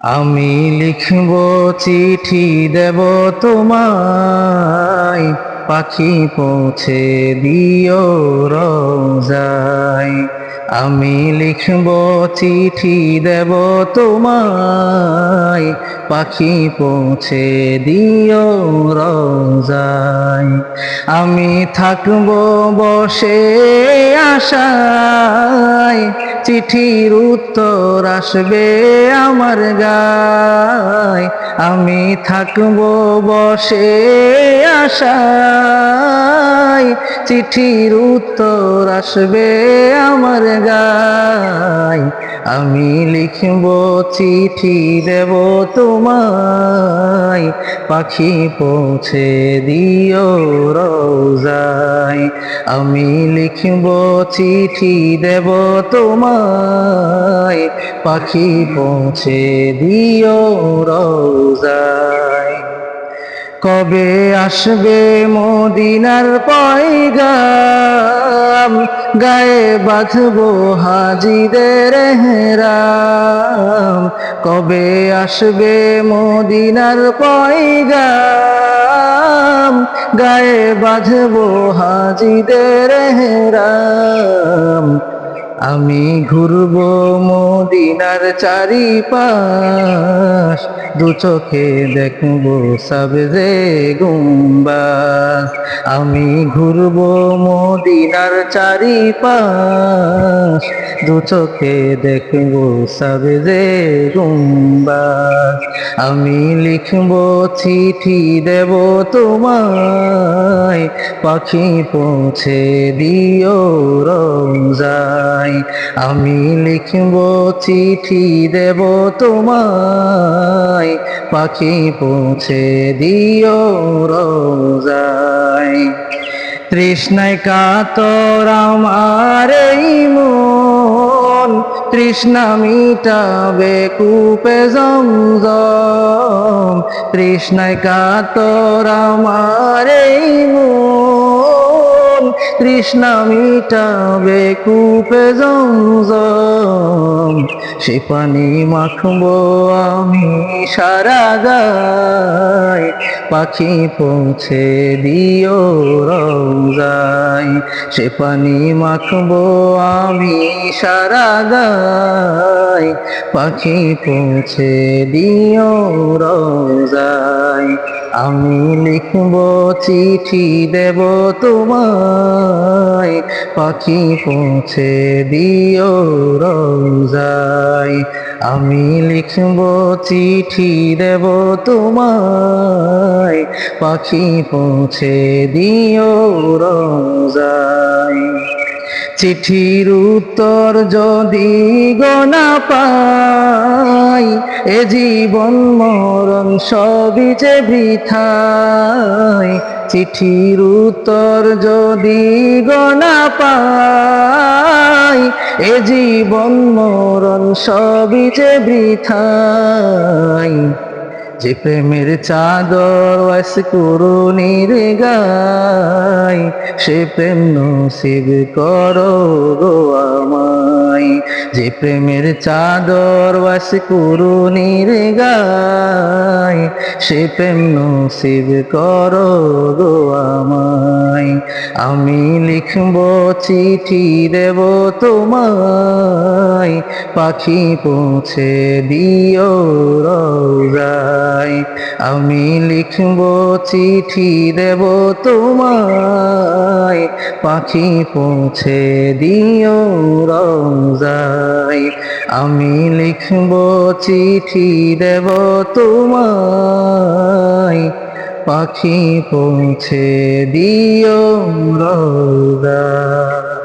আমি লিখব চিঠি দেব তোমায়, পাখি পৌঁছে দিও রোজায়। আমি লিখব চিঠি দেব তোমায়, পাখি পৌঁছে দিও রোজায়। আমি থাকব বসে আশায়, চিঠির উত্তর আসবে আমার গায়। আমি থাকব বসে আশায়, চিঠির উত্তর আসবে আমার গায়। আমি লিখব চিঠি দেব তোমায়, পাখি পৌঁছে দিও রোজায়। আমি লিখব চিঠি দেব তোমায়, পাখি পৌঁছে দিও রোজায়। কবে আসবে মদিনার পয়গাম, গায়ে বাঁধবো হাজিদের হেরাম। কবে আসবে মদিনার পয়গাম, গায়ে বাঁধবো হাজিদের হেরাম। আমি ঘুরবো মদিনার চারিপাশ, দু চোখে দেখবো সবজে গুম্বাদ। আমি ঘুরবো মদিনার চারিপাশ, দু চোখে দেখবো সবজে গুম্বাদ। আমি লিখবো চিঠি দেব তোমায়, পাখি পৌঁছে দিও রোজায়। আমি লিখব চিঠি দেব তোমায়, পাখি পৌঁছে দিও রোজায়। তৃষ্ণায় কাতর আমার এই মন, তৃষ্ণা মিটাবে কূপে জমজম। তৃষ্ণায় কাতর আমার এই মন, তৃষ্ণা মিটাবে কূপে জমজম। সে পানি মাখবো আমি সারা গায়, পাখি পৌঁছে দিও রোজায়। সে পানি মাখবো আমি সারা গায়, পাখি পৌঁছে দিও রোজায়। আমি লিখব চিঠি দেব তোমায়, পাখি পৌঁছে দিও রোজায়। আমি লিখব চিঠি দেব তোমায়, পাখি পৌঁছে দিও রোজায়। চিঠির উত্তর যদি গোনা পাই, এ জীবন মরণ সবই যে বৃথায়। চিঠির উত্তর যদি গোনা পাই, এ জীবন মরণ সবই যে বৃথায়। যে প্রেমের চাদর ওয়াস করুণীর গায়, সে প্রেম নসিব করো গো আমায়। যে প্রেমের চাদর ওয়াস করুণীর গায়, সে প্রেম নসিব করো গো আমায়। আমি লিখব চিঠি দেব তোমায়, পাখি পৌঁছে দিও রোজায়। আমি লিখব চিঠি দেব তোমায়, পাখি পৌঁছে দিও রোজায়। আমি লিখব চিঠি দেব তোমায়, পাখি পৌঁছে দিও রোজায়।